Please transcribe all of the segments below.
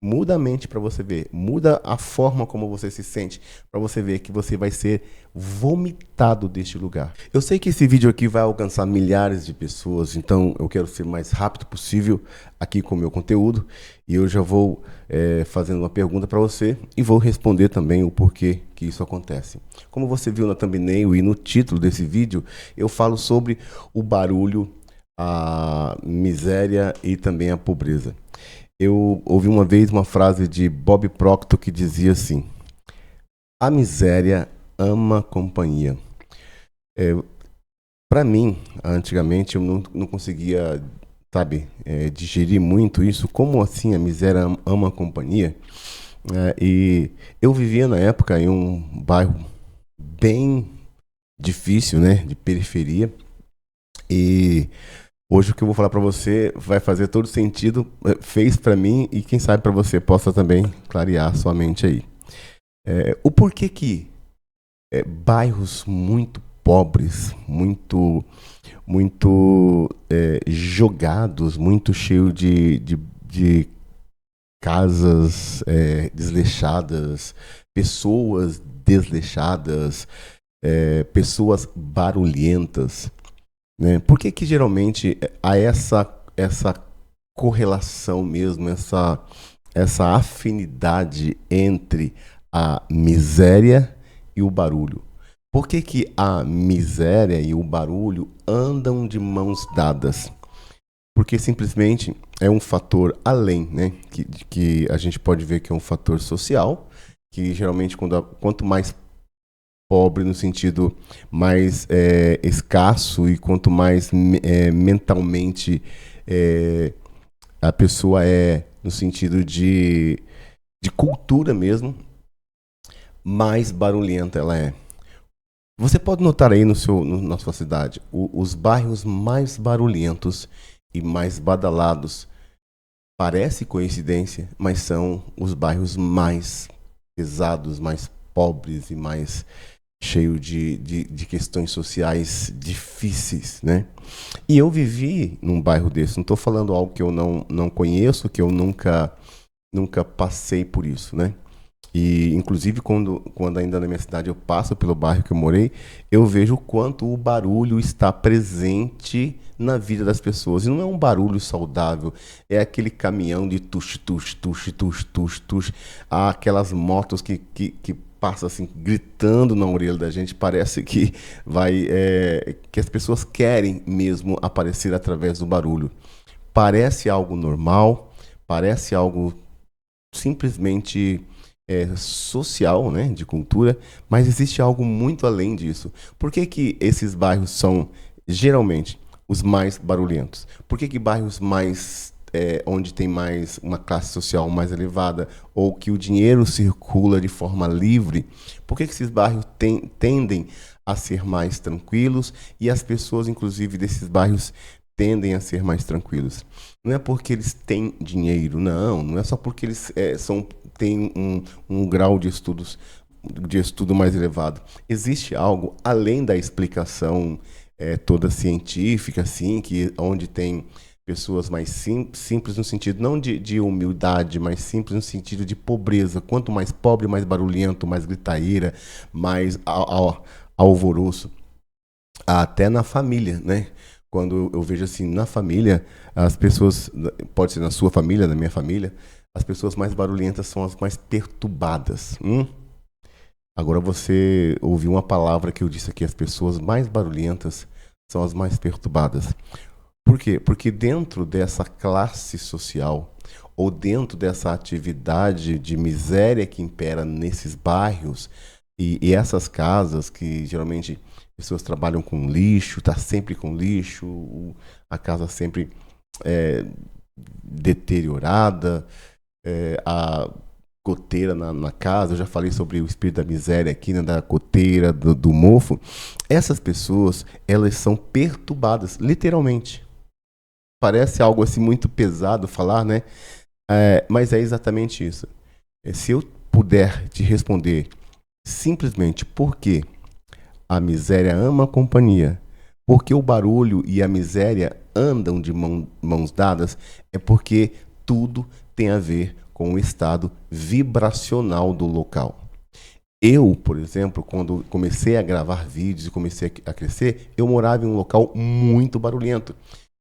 Muda a mente para você ver. Muda a forma como você se sente para você ver que você vai ser vomitado deste lugar. Eu sei que esse vídeo aqui vai alcançar milhares de pessoas, então eu quero ser o mais rápido possível aqui com o meu conteúdo e eu já vou fazendo uma pergunta para você e vou responder também o porquê que isso acontece. Como você viu na thumbnail e no título desse vídeo, eu falo sobre o barulho, a miséria e também a pobreza. Eu ouvi uma vez uma frase de Bob Proctor que dizia assim: a miséria ama companhia. Para mim, antigamente, eu não conseguia, sabe, digerir muito isso. Como assim a miséria ama companhia? E eu vivia na época em um bairro bem difícil, né, de periferia. E hoje o que eu vou falar para você vai fazer todo sentido, fez para mim e quem sabe para você possa também clarear sua mente aí. O porquê que bairros muito pobres, muito jogados, muito cheio de casas desleixadas, pessoas desleixadas, pessoas barulhentas, né? Por que que geralmente há essa correlação mesmo, essa afinidade entre a miséria e o barulho? Por que que a miséria e o barulho andam de mãos dadas? Porque simplesmente é um fator além, né? Que a gente pode ver que é um fator social, que geralmente quanto mais pobre no sentido mais escasso e quanto mais mentalmente a pessoa é no sentido de cultura mesmo, mais barulhenta ela é. Você pode notar aí na sua cidade, os bairros mais barulhentos e mais badalados, parece coincidência, mas são os bairros mais pesados, mais pobres e mais cheio de questões sociais difíceis, né? E eu vivi num bairro desse, não estou falando algo que eu não conheço, que eu nunca passei por isso, né? E, inclusive, quando ainda na minha cidade eu passo pelo bairro que eu morei, eu vejo o quanto o barulho está presente na vida das pessoas. E não é um barulho saudável, é aquele caminhão de tush, tush, tush, tush, tush, tush. Há aquelas motos que passam assim, gritando na orelha da gente. Parece que que as pessoas querem mesmo aparecer através do barulho. Parece algo normal, parece algo simplesmente social, né, de cultura, mas existe algo muito além disso. Por que que esses bairros são geralmente os mais barulhentos? Por que que bairros mais onde tem mais uma classe social mais elevada ou que o dinheiro circula de forma livre, por que que esses bairros tendem a ser mais tranquilos e as pessoas, inclusive, desses bairros tendem a ser mais tranquilos? Não é porque eles têm dinheiro, não é só porque eles têm um grau de estudo mais elevado. Existe algo além da explicação toda científica, assim, onde tem pessoas mais simples no sentido não de humildade, mas simples no sentido de pobreza. Quanto mais pobre, mais barulhento, mais gritaeira, mais alvoroço. Até na família, né? Quando eu vejo assim, na família, as pessoas, pode ser na sua família, na minha família, as pessoas mais barulhentas são as mais perturbadas. Agora você ouviu uma palavra que eu disse aqui, as pessoas mais barulhentas são as mais perturbadas. Por quê? Porque dentro dessa classe social, ou dentro dessa atividade de miséria que impera nesses bairros, e essas casas que geralmente pessoas trabalham com lixo, tá sempre com lixo, a casa sempre deteriorada, a goteira na casa, eu já falei sobre o espírito da miséria aqui, né, da goteira, do mofo. Essas pessoas, elas são perturbadas, literalmente. Parece algo assim muito pesado falar, né? Mas é exatamente isso. Se eu puder te responder simplesmente por que a miséria ama a companhia, porque o barulho e a miséria andam de mãos dadas, é porque tudo tem a ver com o estado vibracional do local. Eu, por exemplo, quando comecei a gravar vídeos e comecei a crescer, eu morava em um local muito barulhento.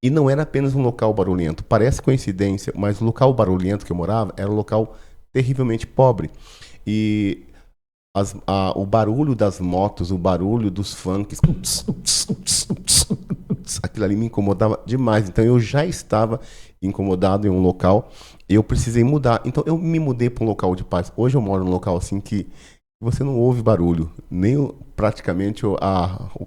E não era apenas um local barulhento. Parece coincidência, mas o local barulhento que eu morava era um local terrivelmente pobre. E o barulho das motos, o barulho dos funks, aquilo ali me incomodava demais. Então eu já estava incomodado em um local, eu precisei mudar. Então eu me mudei para um local de paz. Hoje eu moro num local assim que você não ouve barulho, nem praticamente o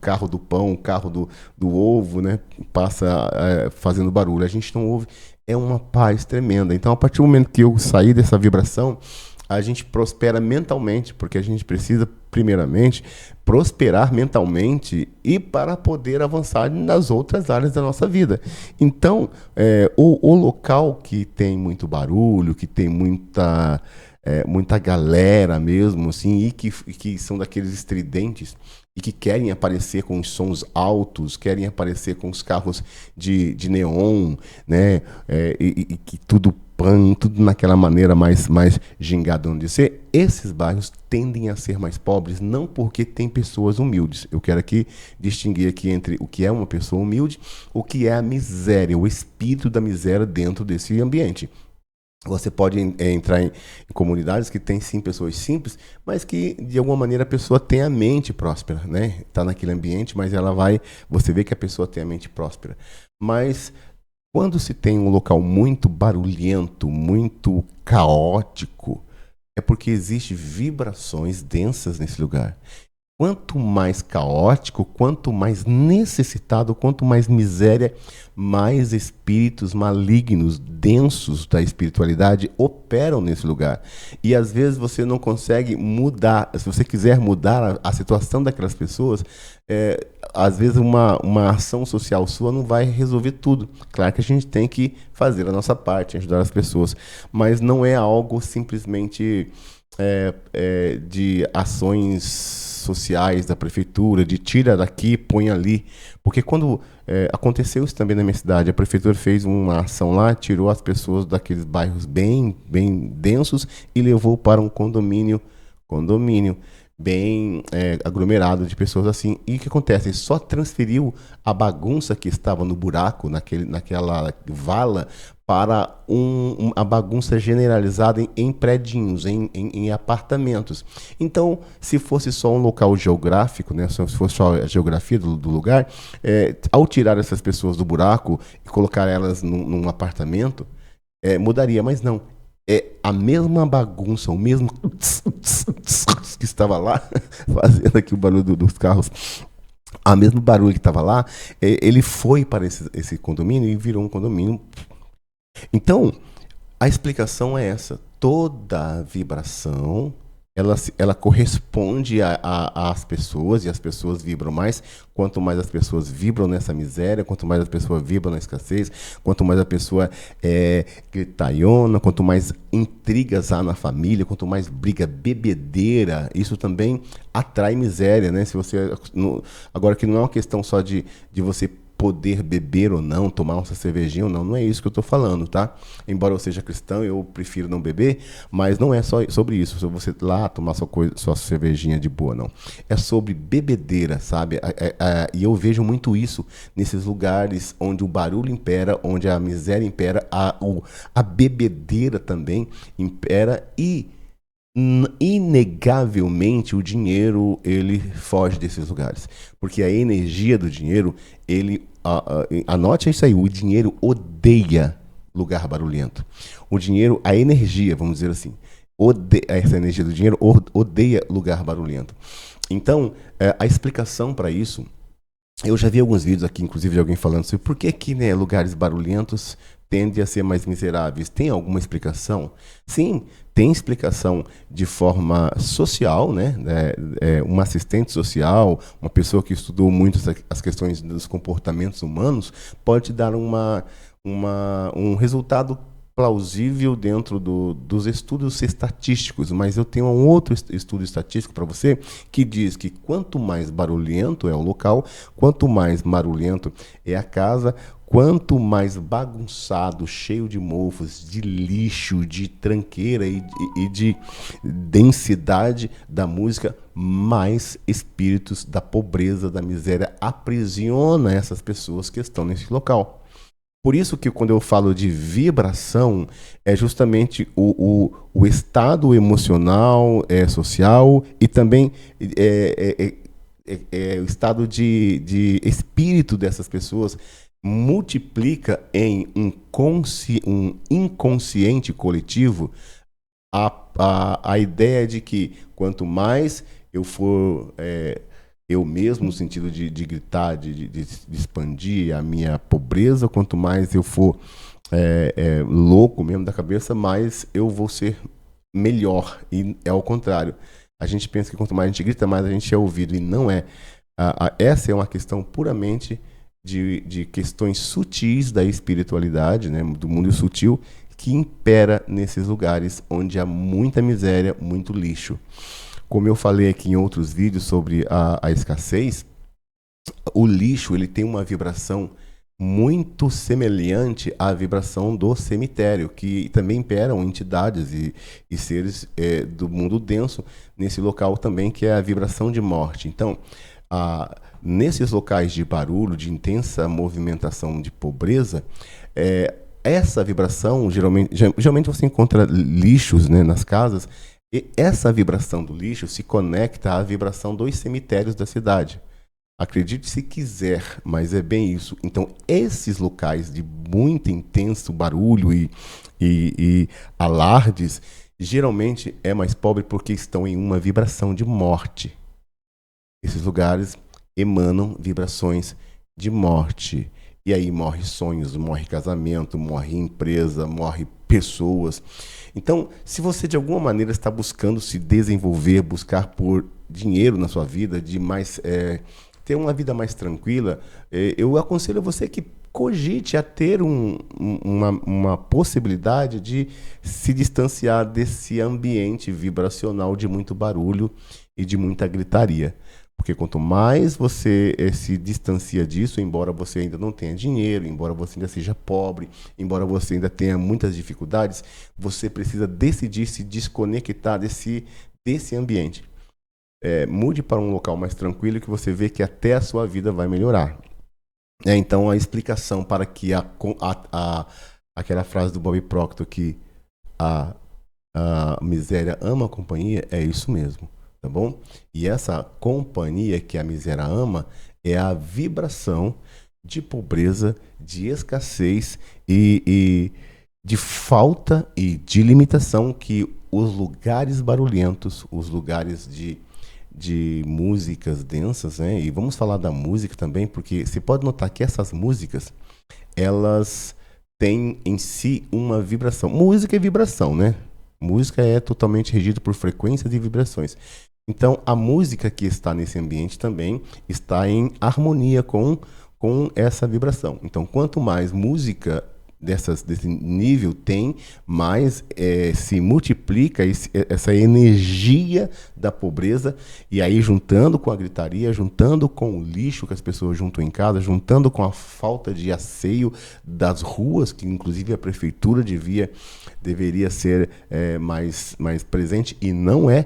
carro do pão, o carro do ovo, né, passa fazendo barulho. A gente não ouve, é uma paz tremenda. Então, a partir do momento que eu saí dessa vibração, a gente prospera mentalmente, porque a gente precisa, primeiramente, prosperar mentalmente e para poder avançar nas outras áreas da nossa vida. Então, o local que tem muito barulho, que tem muita galera mesmo, assim, e que são daqueles estridentes e que querem aparecer com os sons altos, querem aparecer com os carros de neon, né? E que tudo tudo naquela maneira mais gingadão de ser. Esses bairros tendem a ser mais pobres, não porque tem pessoas humildes. Eu quero aqui distinguir aqui entre o que é uma pessoa humilde, o que é a miséria, o espírito da miséria dentro desse ambiente. Você pode entrar em comunidades que tem sim pessoas simples, mas que de alguma maneira a pessoa tem a mente próspera, né? Está naquele ambiente, mas você vê que a pessoa tem a mente próspera. Mas quando se tem um local muito barulhento, muito caótico, é porque existem vibrações densas nesse lugar. Quanto mais caótico, quanto mais necessitado, quanto mais miséria, mais espíritos malignos, densos da espiritualidade operam nesse lugar. E às vezes você não consegue mudar, se você quiser mudar a situação daquelas pessoas, às vezes uma ação social sua não vai resolver tudo. Claro que a gente tem que fazer a nossa parte, ajudar as pessoas, mas não é algo simplesmente de ações sociais da prefeitura, de tira daqui, põe ali. Porque quando aconteceu isso também na minha cidade, a prefeitura fez uma ação lá, tirou as pessoas daqueles bairros bem densos e levou para um condomínio bem aglomerado de pessoas assim. E o que acontece? Ele só transferiu a bagunça que estava no buraco, naquela vala, para a bagunça generalizada em predinhos, em apartamentos. Então, se fosse só um local geográfico, né, se fosse só a geografia do lugar, ao tirar essas pessoas do buraco e colocar elas num apartamento, mudaria, mas não. É a mesma bagunça, o mesmo que estava lá, fazendo aqui o barulho dos carros, o mesmo barulho que estava lá, ele foi para esse condomínio e virou um condomínio. Então, a explicação é essa. Toda vibração, ela corresponde às pessoas, e as pessoas vibram mais. Quanto mais as pessoas vibram nessa miséria, quanto mais as pessoas vibram na escassez, quanto mais a pessoa é gritaiona, quanto mais intrigas há na família, quanto mais briga, bebedeira, isso também atrai miséria, né? Se você, agora que não é uma questão só de você poder beber ou não, tomar uma cervejinha ou não, não é isso que eu estou falando, tá? Embora eu seja cristão, eu prefiro não beber, mas não é só sobre isso, sobre você lá tomar sua cervejinha de boa, não. É sobre bebedeira, sabe? E eu vejo muito isso nesses lugares onde o barulho impera, onde a miséria impera, a bebedeira também impera e inegavelmente o dinheiro ele foge desses lugares, porque a energia do dinheiro, anote isso aí, o dinheiro odeia lugar barulhento. O dinheiro, a energia, vamos dizer assim, essa energia do dinheiro odeia lugar barulhento. Então, a explicação para isso, eu já vi alguns vídeos aqui, inclusive de alguém falando sobre por que né, lugares barulhentos tendem a ser mais miseráveis. Tem alguma explicação? Sim, tem explicação de forma social, né? Um assistente social, uma pessoa que estudou muito as questões dos comportamentos humanos, pode dar um resultado plausível dentro dos estudos estatísticos, mas eu tenho um outro estudo estatístico para você que diz que quanto mais barulhento é o local, quanto mais barulhento é a casa, quanto mais bagunçado, cheio de mofos, de lixo, de tranqueira e de densidade da música, mais espíritos da pobreza, da miséria aprisiona essas pessoas que estão nesse local. Por isso que quando eu falo de vibração, é justamente o estado emocional, social e também o estado de espírito dessas pessoas multiplica em um inconsciente coletivo a ideia de que quanto mais eu for eu mesmo, no sentido de gritar, de expandir a minha pobreza, quanto mais eu for louco mesmo da cabeça, mais eu vou ser melhor. E é ao contrário. A gente pensa que quanto mais a gente grita, mais a gente é ouvido. E não é. Essa é uma questão puramente de questões sutis da espiritualidade, né, do mundo sutil, que impera nesses lugares onde há muita miséria, muito lixo. Como eu falei aqui em outros vídeos sobre a escassez, o lixo ele tem uma vibração muito semelhante à vibração do cemitério, que também imperam entidades e seres do mundo denso nesse local também, que é a vibração de morte. Então, nesses locais de barulho, de intensa movimentação de pobreza, essa vibração, geralmente você encontra lixos, né, nas casas, e essa vibração do lixo se conecta à vibração dos cemitérios da cidade. Acredite se quiser, mas é bem isso. Então, esses locais de muito intenso barulho e alardes, geralmente é mais pobre porque estão em uma vibração de morte. Esses lugares emanam vibrações de morte. E aí morre sonhos, morre casamento, morre empresa, morre pessoas. Então, se você de alguma maneira está buscando se desenvolver, buscar por dinheiro na sua vida, de mais ter uma vida mais tranquila, eu aconselho você que cogite a ter uma possibilidade de se distanciar desse ambiente vibracional de muito barulho e de muita gritaria. Porque quanto mais você se distancia disso, embora você ainda não tenha dinheiro, embora você ainda seja pobre, embora você ainda tenha muitas dificuldades, você precisa decidir se desconectar desse ambiente. Mude para um local mais tranquilo que você vê que até a sua vida vai melhorar. Então, a explicação para que aquela frase do Bob Proctor que a miséria ama a companhia é isso mesmo. Tá bom? E essa companhia que a miséria ama é a vibração de pobreza, de escassez e de falta e de limitação que os lugares barulhentos, os lugares de músicas densas, né? E vamos falar da música também, porque você pode notar que essas músicas, elas têm em si uma vibração. Música é vibração, né? Música é totalmente regida por frequências e vibrações. Então, a música que está nesse ambiente também está em harmonia com essa vibração. Então, quanto mais música desse nível tem, mais se multiplica essa energia da pobreza, e aí juntando com a gritaria, juntando com o lixo que as pessoas juntam em casa, juntando com a falta de asseio das ruas, que inclusive a prefeitura deveria ser mais presente, e não é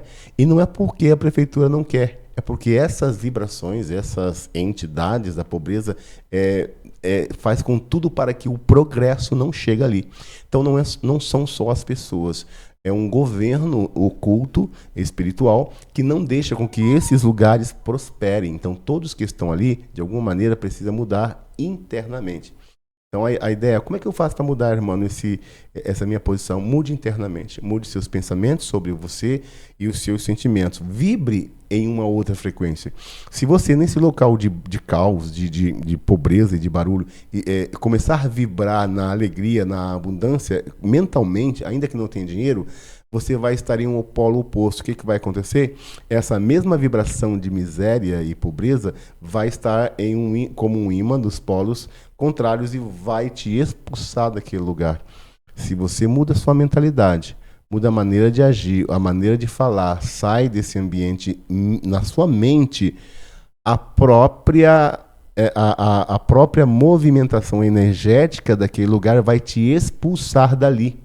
porque a prefeitura não quer. É porque essas vibrações, essas entidades da pobreza faz com tudo para que o progresso não chegue ali. Então não são só as pessoas, é um governo oculto, espiritual, que não deixa com que esses lugares prosperem. Então todos que estão ali, de alguma maneira, precisam mudar internamente. Então a ideia é, como é que eu faço para mudar, irmão, essa minha posição? Mude internamente, mude seus pensamentos sobre você e os seus sentimentos. Vibre em uma outra frequência. Se você, nesse local de caos, de pobreza e de barulho, começar a vibrar na alegria, na abundância, mentalmente, ainda que não tenha dinheiro, você vai estar em um polo oposto. O que vai acontecer? Essa mesma vibração de miséria e pobreza vai estar como um imã dos polos contrários e vai te expulsar daquele lugar. Se você muda a sua mentalidade, muda a maneira de agir, a maneira de falar, sai desse ambiente, na sua mente, a própria a própria movimentação energética daquele lugar vai te expulsar dali,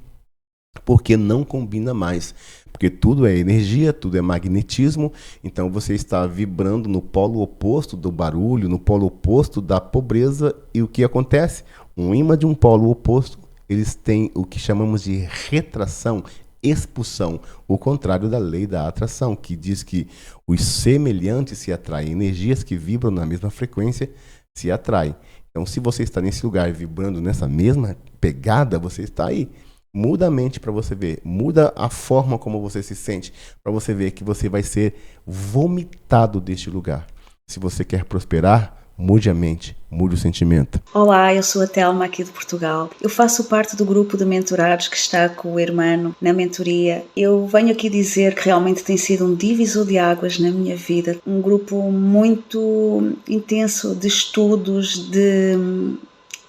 porque não combina mais. Porque tudo é energia, tudo é magnetismo, então você está vibrando no polo oposto do barulho, no polo oposto da pobreza, e o que acontece? Um ímã de um polo oposto, eles têm o que chamamos de retração, expulsão, o contrário da lei da atração, que diz que os semelhantes se atraem, energias que vibram na mesma frequência se atraem. Então, se você está nesse lugar vibrando nessa mesma pegada, você está aí. Muda a mente para você ver, muda a forma como você se sente, para você ver que você vai ser vomitado deste lugar. Se você quer prosperar, mude a mente, mude o sentimento. Olá, eu sou a Telma aqui de Portugal. Eu faço parte do grupo de mentorados que está com o Hermano na mentoria. Eu venho aqui dizer que realmente tem sido um divisor de águas na minha vida. Um grupo muito intenso de estudos, de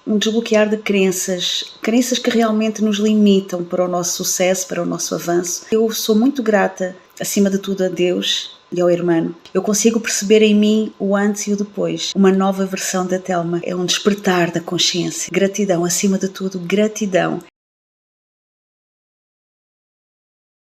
um desbloquear de crenças que realmente nos limitam para o nosso sucesso, para o nosso avanço. Eu sou muito grata, acima de tudo, a Deus e ao Hermano. Eu consigo perceber em mim o antes e o depois. Uma nova versão da Telma. É um despertar da consciência. Gratidão, acima de tudo, gratidão.